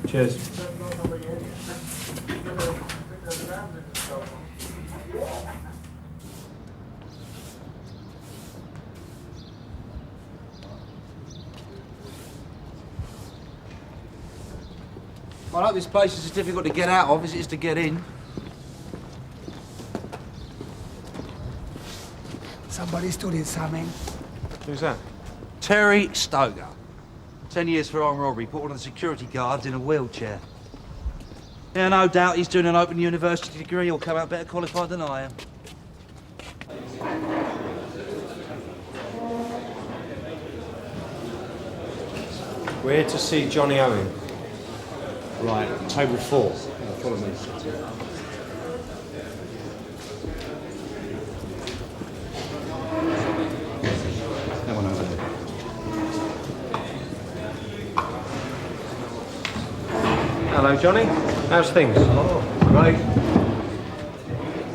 Cheers. I know this place is as difficult to get out of as it is to get in. Somebody studied something. Who's that? Terry Stoker. 10 years for armed robbery, put one of the security guards in a wheelchair. Yeah, no doubt he's doing an open university degree. He'll come out better qualified than I am. We're here to see Johnny Owen. Right, table 4. Follow me. That one over there. Hello, Johnny. How's things? Oh, great.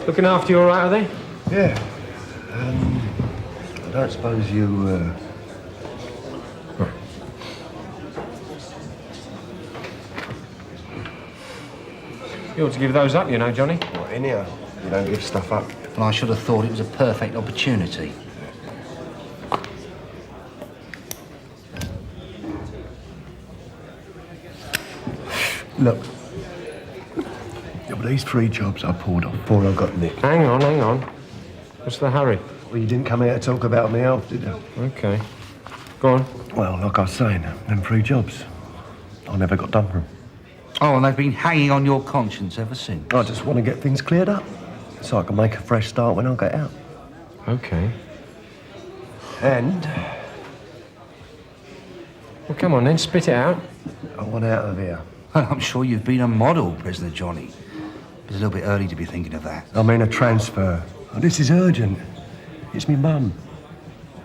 Looking after you all right, are they? Yeah. I don't suppose you, You ought to give those up, you know, Johnny. What, in here? You don't give stuff up. Well, I should have thought it was a perfect opportunity. Look. Yeah, but these 3 jobs I pulled off before I got nicked. Hang on. What's the hurry? Well, you didn't come here to talk about my health, did you? OK. Go on. Well, like I was saying, them 3 jobs, I never got done for them. Oh, and they've been hanging on your conscience ever since. I just want to get things cleared up so I can make a fresh start when I get out. OK. And Well, come on then, spit it out. I want out of here. Well, I'm sure you've been a model, prisoner Johnny. It's a little bit early to be thinking of that. I mean a transfer. Oh, this is urgent. It's me mum.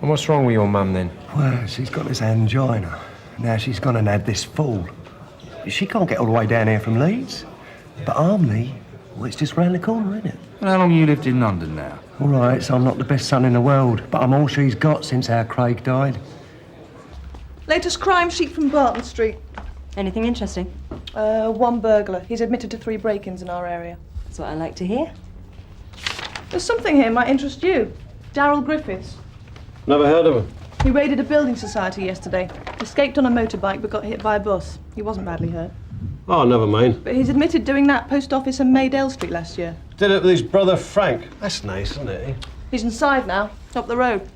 And what's wrong with your mum then? Well, she's got this angina. Now she's gone and had this fall. She can't get all the way down here from Leeds. But Armley, well, it's just round the corner, isn't it? Well, how long you lived in London now? All right, so I'm not the best son in the world, but I'm all she's got since our Craig died. Latest crime sheet from Barton Street. Anything interesting? One burglar. He's admitted to 3 break-ins in our area. That's what I like to hear. There's something here might interest you. Darryl Griffiths. Never heard of him. He raided a building society yesterday. Escaped on a motorbike but got hit by a bus. He wasn't badly hurt. Oh, never mind. But he's admitted doing that post office in Meadows Street last year. Did it with his brother Frank. That's nice, isn't it? He's inside now, up the road.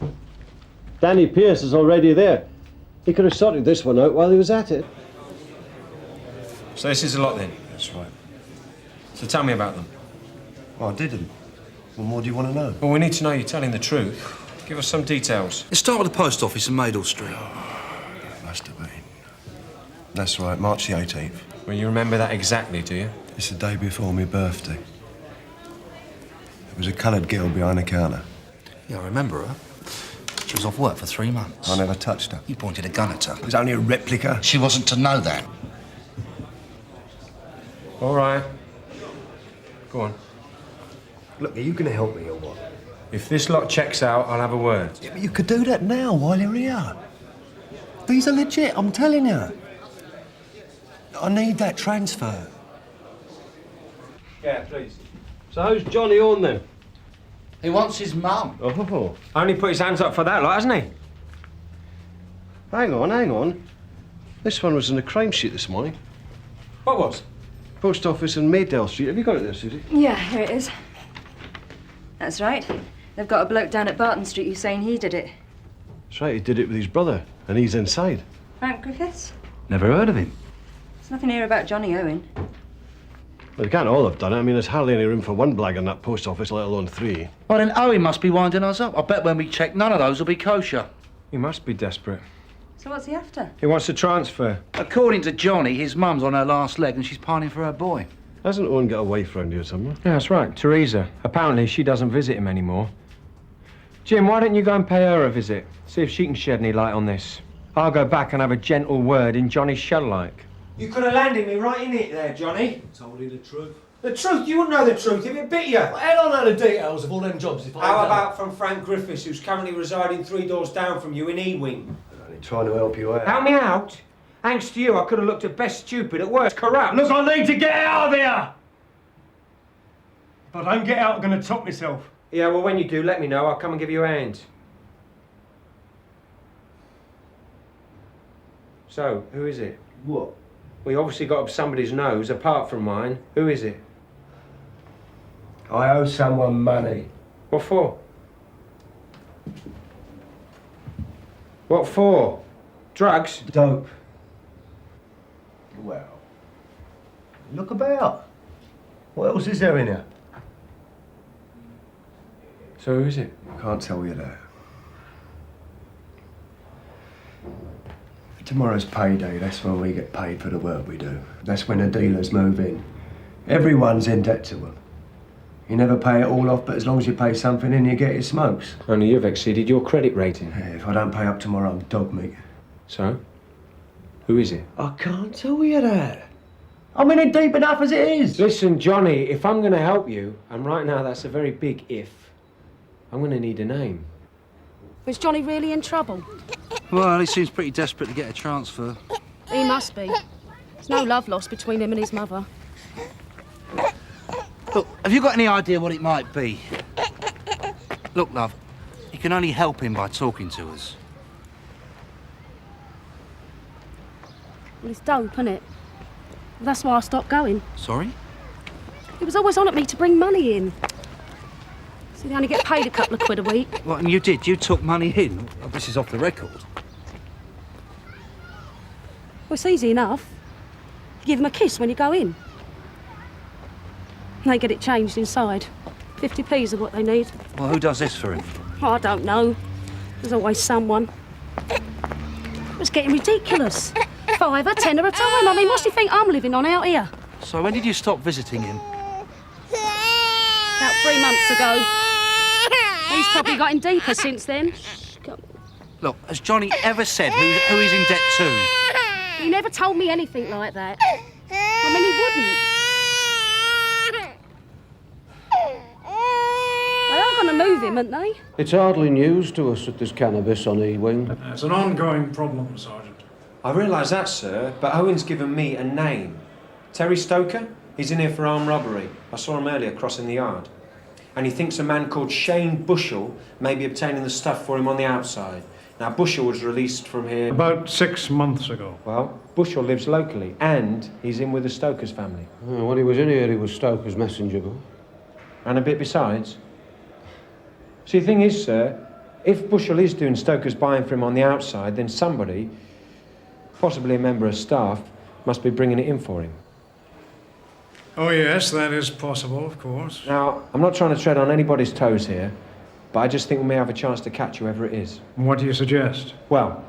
Danny Pearce is already there. He could have sorted this one out while he was at it. So this is a lot then? That's right. So tell me about them. Oh, I didn't. Well, what do you want to know? Well, we need to know you're telling the truth. Give us some details. Let's start with the post office in Meadows Street. Must have been. That's right, March the 18th. Well, you remember that exactly, do you? It's the day before my birthday. There was a coloured girl behind the counter. Yeah, I remember her. She was off work for 3 months. I never touched her. You pointed a gun at her. It was only a replica. She wasn't to know that. All right. Go on. Look, are you going to help me or what? If this lot checks out, I'll have a word. Yeah, but you could do that now while you're here. These are legit, I'm telling you. I need that transfer. Yeah, please. So how's Johnny on then? He wants his mum. Oh, Only put his hands up for that lot, hasn't he? hang on. This one was in the crime sheet this morning. What was? Post office in Maydale Street. Have you got it there, Suzi? Yeah, here it is. That's right. They've got a bloke down at Barton Street who's saying he did it. That's right, he did it with his brother, and he's inside. Frank Griffiths? Never heard of him. There's nothing here about Johnny Owen. Well, they can't all have done it. I mean, there's hardly any room for one blag in that post office, let alone 3. Well, then Owen must be winding us up. I bet when we check, none of those will be kosher. He must be desperate. So what's he after? He wants to transfer. According to Johnny, his mum's on her last leg and she's pining for her boy. Hasn't Owen got a wife round here somewhere? Yeah, that's right. Teresa. Apparently, she doesn't visit him anymore. Jim, why don't you go and pay her a visit? See if she can shed any light on this. I'll go back and have a gentle word in Johnny's shell-like. You could have landed me right in it there, Johnny. Told you the truth. The truth? You wouldn't know the truth if it bit you. Well, hell, I know the details of all them jobs if I How had about from Frank Griffiths, who's currently residing 3 doors down from you in E-Wing? I'm only trying to help you out. Help me out? Thanks to you, I could have looked at best stupid, at worst corrupt. Look, I need to get out of here! If I don't get out, I'm going to top myself. Yeah, well, when you do, let me know. I'll come and give you a hand. So, who is it? What? Well, you obviously got up somebody's nose, apart from mine. Who is it? I owe someone money. What for? What for? Drugs? Dope. Well, look about. What else is there in here? So who is it? I can't tell you that. Tomorrow's payday. That's when we get paid for the work we do. That's when the dealers move in. Everyone's in debt to them. You never pay it all off, but as long as you pay something in, you get your smokes. Only you've exceeded your credit rating. Yeah, if I don't pay up tomorrow, I'm dog meat. So? Who is it? I can't tell you that. I'm in it deep enough as it is. Listen, Johnny, if I'm going to help you, and right now that's a very big if, I'm going to need a name. Was Johnny really in trouble? Well, he seems pretty desperate to get a transfer. He must be. There's no love lost between him and his mother. Look, have you got any idea what it might be? Look, love, you can only help him by talking to us. Well, it's dope, isn't it? That's why I stopped going. Sorry? He was always on at me to bring money in. So they only get paid a couple of quid a week. What, and you did? You took money in? Oh, this is off the record. Well, it's easy enough. Give him a kiss when you go in. And they get it changed inside. 50p's are what they need. Well, who does this for him? Oh, I don't know. There's always someone. It's getting ridiculous. £5, £10 a time. I mean, what do you think I'm living on out here? So when did you stop visiting him? About 3 months ago. He's probably gotten deeper since then. Look, has Johnny ever said who he's in debt to? He never told me anything like that. I mean, he wouldn't. They are going to move him, aren't they? It's hardly news to us that there's cannabis on E-Wing. It's an ongoing problem, Sergeant. I realise that, sir, but Owen's given me a name. Terry Stoker? He's in here for armed robbery. I saw him earlier crossing the yard. And he thinks a man called Shane Bushell may be obtaining the stuff for him on the outside. Now, Bushell was released from here... About 6 months ago. Well, Bushell lives locally, and he's in with the Stoker's family. When he was in here, he was Stoker's messenger boy. And a bit besides. See, the thing is, sir, if Bushell is doing Stoker's buying for him on the outside, then somebody, possibly a member of staff, must be bringing it in for him. Oh, yes, that is possible, of course. Now, I'm not trying to tread on anybody's toes here, but I just think we may have a chance to catch whoever it is. What do you suggest? Well,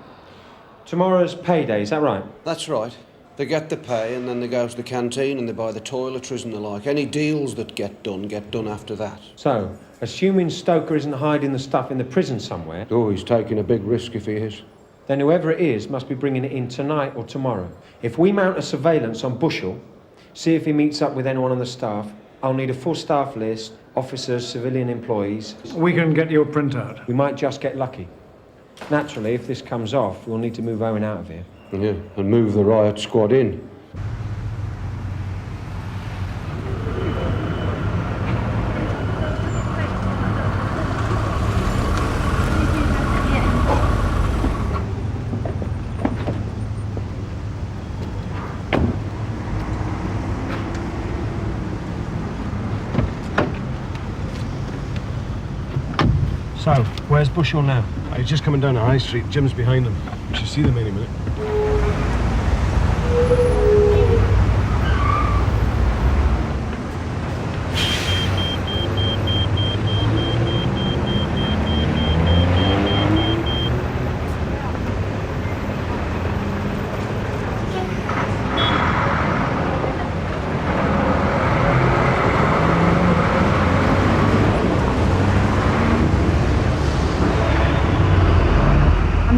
tomorrow's payday, is that right? That's right. They get the pay and then they go to the canteen and they buy the toiletries and the like. Any deals that get done after that. So, assuming Stoker isn't hiding the stuff in the prison somewhere... Oh, he's taking a big risk if he is. Then whoever it is must be bringing it in tonight or tomorrow. If we mount a surveillance on Bushell, see if he meets up with anyone on the staff, I'll need a full staff list, officers, civilian employees. We can get you a printout. We might just get lucky. Naturally, if this comes off, we'll need to move Owen out of here. Yeah, and move the riot squad in. So, where's Bushell now? He's just coming down the high street. Jim's behind him. We should see them any minute.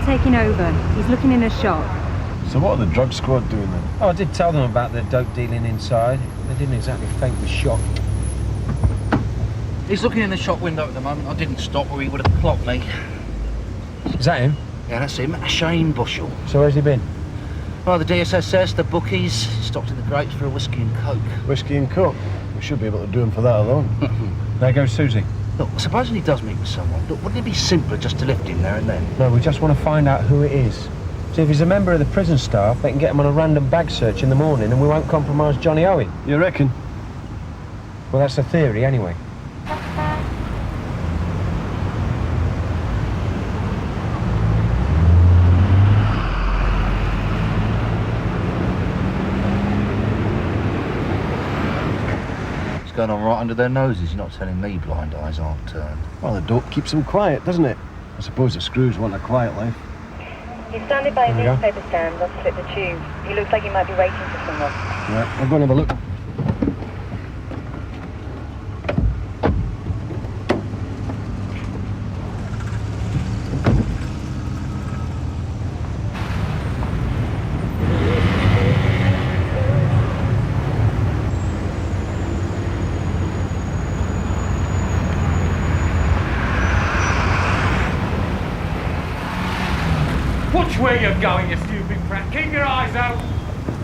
Taking over. He's looking in a shop. So what are the drug squad doing then? Oh, I did tell them about the dope dealing inside. They didn't exactly faint with shock. He's looking in the shop window at the moment. I didn't stop or he would have clocked me. Is that him? Yeah, that's him. Shane Bushell. So where's he been? Well, the DSSS, the bookies, stopped in the grapes for a whiskey and coke. Whiskey and coke. We should be able to do him for that alone. There goes Suzi. Look, supposing he does meet with someone, look, wouldn't it be simpler just to lift him there and then? No, we just want to find out who it is. See, if he's a member of the prison staff, they can get him on a random bag search in the morning and we won't compromise Johnny Owen. You reckon? Well, that's the theory, anyway. It's going on right under their noses. You're not telling me blind eyes aren't turned. Well, the dope keeps them quiet, doesn't it? I suppose the screws want a quiet life. He's standing by his There we go. newspaper stand opposite the tube. He looks like he might be waiting for someone. Right, I'll go and have a look. Watch where you're going, you stupid prat. Keep your eyes out.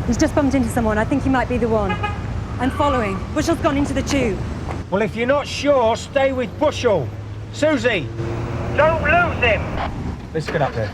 He's just bumped into someone. I think he might be the one. I'm following. Bushel's gone into the tube. Well, if you're not sure, stay with Bushel. Suzi! Don't lose him! Let's get up there.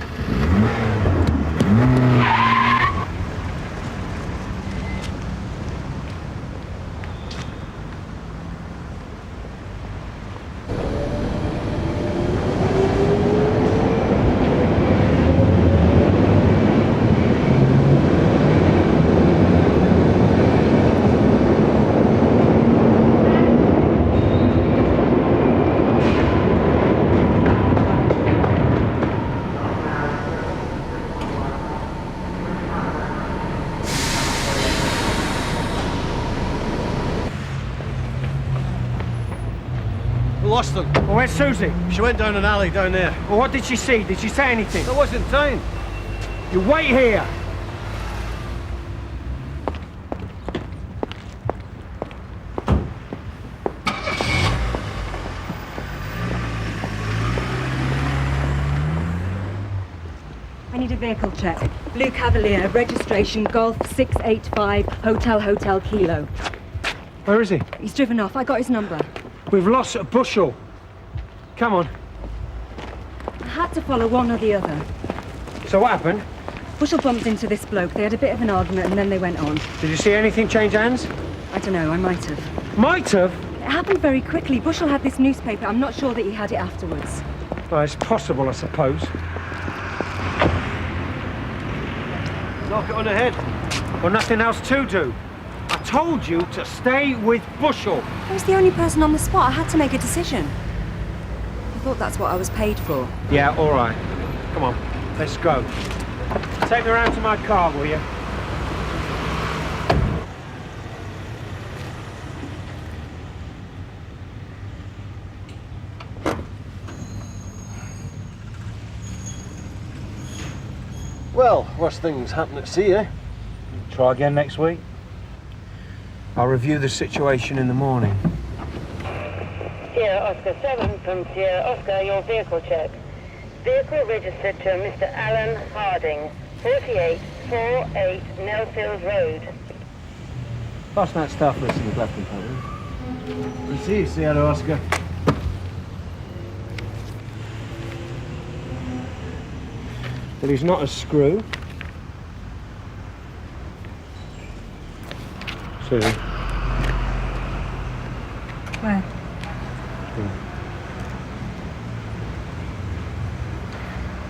Lost them. Well, where's Suzi? She went down an alley down there. Well, what did she see? Did she say anything? There wasn't time. You wait here! I need a vehicle check. Blue Cavalier, registration Golf 685, Hotel Kilo. Where is he? He's driven off. I got his number. We've lost a Bushel. Come on. I had to follow one or the other. So what happened? Bushel bumped into this bloke. They had a bit of an argument and then they went on. Did you see anything change hands? I don't know, I might have. Might have? It happened very quickly. Bushel had this newspaper. I'm not sure that he had it afterwards. Well, it's possible, I suppose. Knock it on the head. Well, nothing else to do. I told you to stay with Bushel. I was the only person on the spot. I had to make a decision. I thought that's what I was paid for. Yeah, all right. Come on, let's go. Take me around to my car, will you? Well, worst things happen at sea, eh? Try again next week. I'll review the situation in the morning. Sierra Oscar 7 from Sierra Oscar, your vehicle check. Vehicle registered to Mr. Alan Harding, 4848 Nellfield Road. Pass that staff list in the glove compartment. Receive, Sierra Oscar. That he's not a screw. Suzi. Where?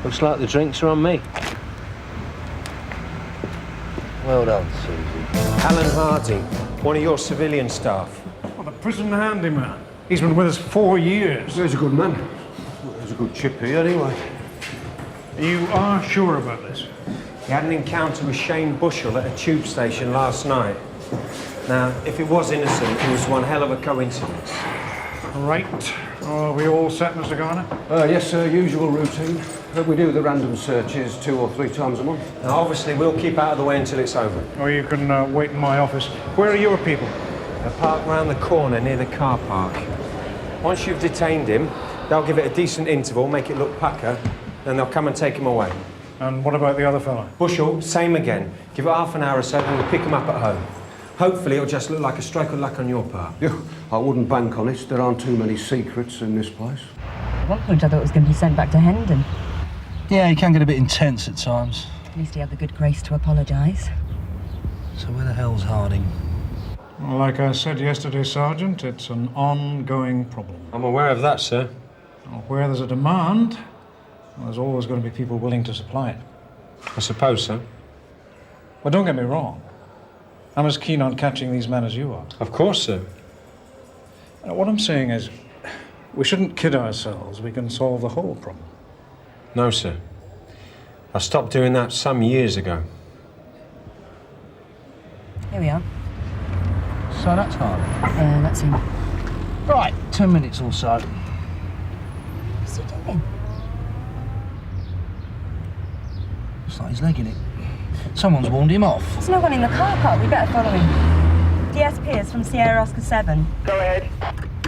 Looks like the drinks are on me. Well done, Suzi. Alan Harding, one of your civilian staff. Well, the prison handyman. He's been with us 4 years. He's a good man. There's a good chip here, anyway. You are sure about this? He had an encounter with Shane Bushel at a tube station last night. Now, if it was innocent, it was one hell of a coincidence. Right. Are we all set, Mr. Garner? Yes, sir, usual routine. We do the random searches 2 or 3 times a month. Now, obviously, we'll keep out of the way until it's over. Or you can wait in my office. Where are your people? They're parked round the corner near the car park. Once you've detained him, they'll give it a decent interval, make it look pucker, then they'll come and take him away. And what about the other fellow? Bushell, same again. Give it half an hour or so and we'll pick him up at home. Hopefully it'll just look like a stroke of luck on your part. Yeah, I wouldn't bank on it. There aren't too many secrets in this place. At one point I thought it was going to be sent back to Hendon. Yeah, he can get a bit intense at times. At least he had the good grace to apologise. So where the hell's Harding? Well, like I said yesterday, Sergeant, it's an ongoing problem. I'm aware of that, sir. Well, where there's a demand, well, there's always going to be people willing to supply it. I suppose so. Well, don't get me wrong. I'm as keen on catching these men as you are. Of course, sir. What I'm saying is, we shouldn't kid ourselves. We can solve the whole problem. No, sir. I stopped doing that some years ago. Here we are. So that's Harding. Yeah, that's him. Right, 10 minutes or so. What's he doing? Looks like he's legging it. Someone's warned him off. There's no one in the car park. We better follow him. DSP is from Sierra Oscar 7. Go ahead.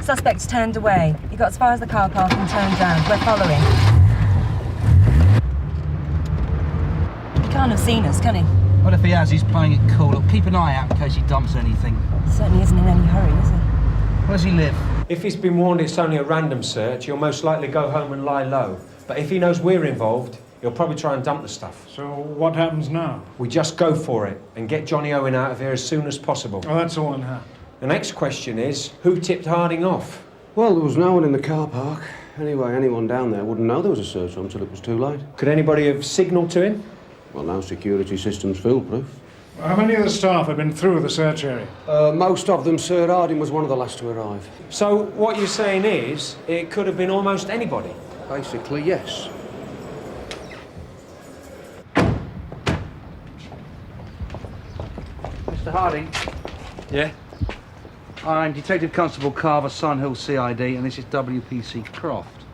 Suspect's turned away. He got as far as the car park and turned round. We're following. He can't have seen us, can he? Well, if he has, he's playing it cool. Look, keep an eye out in case he dumps anything. Certainly isn't in any hurry, is he? Where does he live? If he's been warned it's only a random search, he'll most likely go home and lie low. But if he knows we're involved, he'll probably try and dump the stuff. So what happens now? We just go for it and get Johnny Owen out of here as soon as possible. Oh, that's all in hand. The next question is, who tipped Harding off? Well, there was no one in the car park. Anyway, anyone down there wouldn't know there was a search until it was too late. Could anybody have signalled to him? Well, no security system's foolproof. How many of the staff have been through the search area? Most of them, sir. Harding was one of the last to arrive. So what you're saying is, it could have been almost anybody? Basically, yes. Mr. Harding? Yeah? I'm Detective Constable Carver, Sunhill CID, and this is WPC Croft.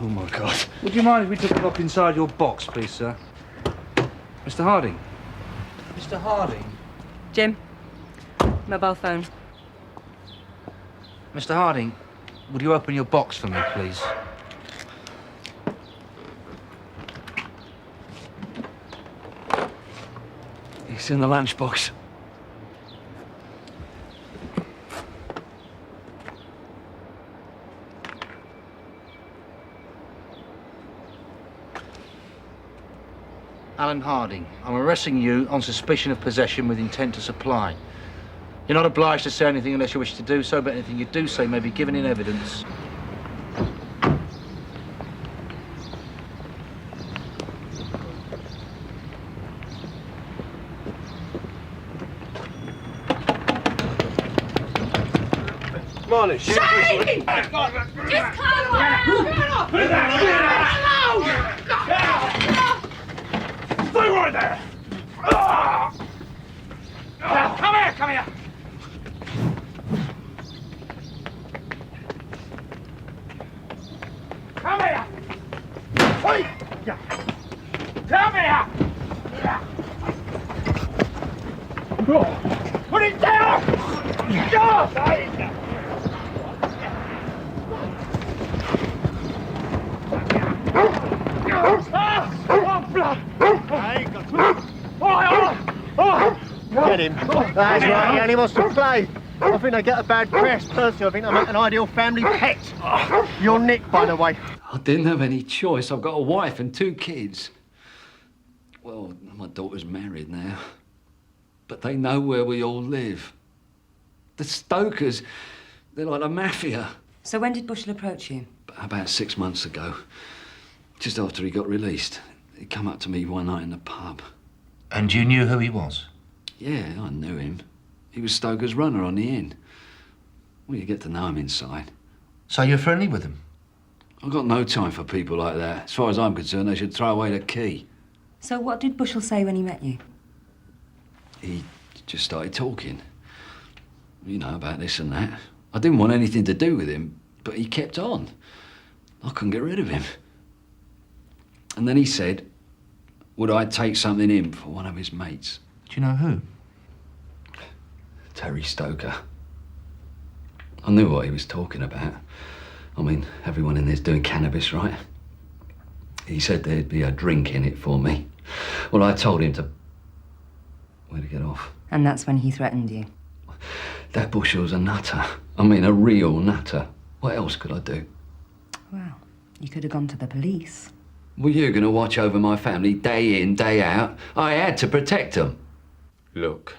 Oh, my God. Would you mind if we took a look inside your box, please, sir? Mr. Harding? Mr. Harding? Jim? Mobile phone. Mr. Harding, would you open your box for me, please? It's in the lunchbox. Alan Harding, I'm arresting you on suspicion of possession with intent to supply. You're not obliged to say anything unless you wish to do so, but anything you do say may be given in evidence. Morning, Shane! Just calm Stay right there! Come here, come here! Come here! Wait! Come here! Put it down! Go! Get him. That's right, he only wants to play. I think they get a bad press. Personally, I think they make an ideal family pet. You're Nick, by the way. I didn't have any choice. I've got a wife and 2 kids. Well, my daughter's married now. But they know where we all live. The Stokers, they're like a mafia. So when did Bushell approach you? About 6 months ago. Just after he got released. He come up to me one night in the pub. And you knew who he was? Yeah, I knew him. He was Stoker's runner on the inn. Well, you get to know him inside. So you're friendly with him? I've got no time for people like that. As far as I'm concerned, they should throw away the key. So what did Bushell say when he met you? He just started talking. You know, about this and that. I didn't want anything to do with him, but he kept on. I couldn't get rid of him. And then he said, would I take something in for one of his mates? Do you know who? Terry Stoker. I knew what he was talking about. I mean, everyone in there's doing cannabis, right? He said there'd be a drink in it for me. Well, I told him to... Where'd he get off? And that's when he threatened you. That Bushel's a nutter. I mean, a real nutter. What else could I do? Well, you could have gone to the police. Were you going to watch over my family day in, day out? I had to protect them. Look,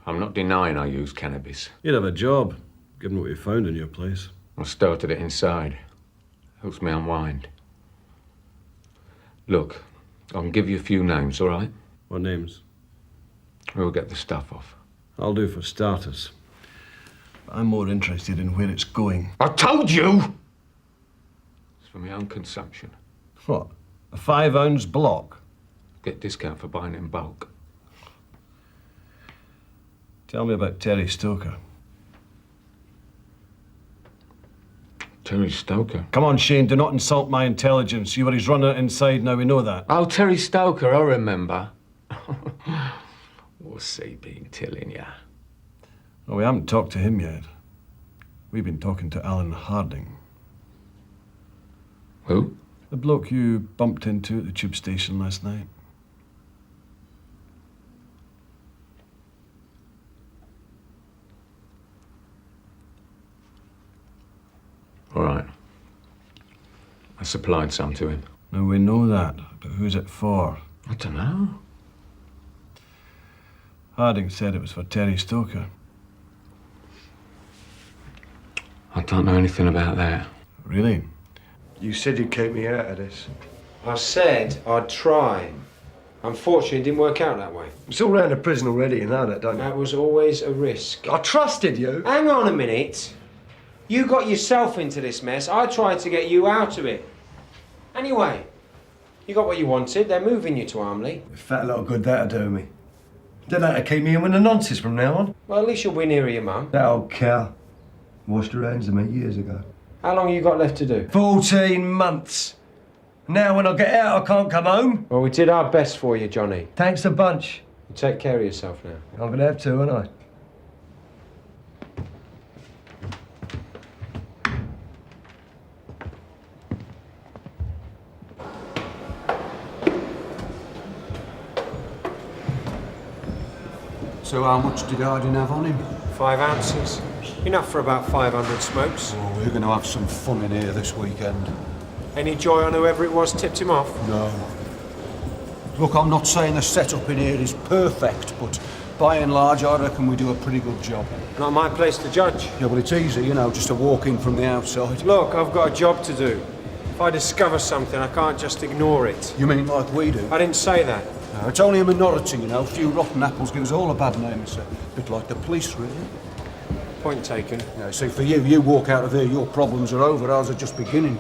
I'm not denying I used cannabis. You'd have a job, given what you found in your place. I started it inside. Helps me unwind. Look, I can give you a few names, all right? What names? We'll get the stuff off. I'll do for starters. But I'm more interested in where it's going. I told you! It's for my own consumption. What? A 5-ounce block? Get discount for buying it in bulk. Tell me about Terry Stoker. Terry Stoker? Come on, Shane, do not insult my intelligence. You were his runner inside, now we know that. Oh, Terry Stoker, I remember. What's he been telling ya? Well, we haven't talked to him yet. We've been talking to Alan Harding. Who? The bloke you bumped into at the tube station last night. All right. I supplied some to him. Now, we know that, but who's it for? I don't know. Harding said it was for Terry Stoker. I don't know anything about that. Really? You said you'd keep me out of this. I said I'd try. Unfortunately, it didn't work out that way. It's all round the prison already, you know that, don't you? That was always a risk. I trusted you. Hang on a minute. You got yourself into this mess. I tried to get you out of it. Anyway, you got what you wanted. They're moving you to Armley. A fat lot of good that'll do me. Don't have to keep me in with the nonsense from now on. Well, at least you'll be nearer your mum. That old cow washed her hands of me years ago. How long you got left to do? 14 months. Now when I get out, I can't come home. Well, we did our best for you, Johnny. Thanks a bunch. You take care of yourself now. I'm gonna have to, aren't I? So how much did Harding have on him? 5 ounces. Enough for about 500 smokes. Oh, we're going to have some fun in here this weekend. Any joy on whoever it was tipped him off? No. Look, I'm not saying the setup in here is perfect, but by and large, I reckon we do a pretty good job. Not my place to judge. Yeah, well, it's easy, you know, just to walk in from the outside. Look, I've got a job to do. If I discover something, I can't just ignore it. You mean like we do? I didn't say that. No, it's only a minority, you know. A few rotten apples give us all a bad name. It's a bit like the police, really. Point taken. Yeah, see, for you, you walk out of here, your problems are over. Ours are just beginning.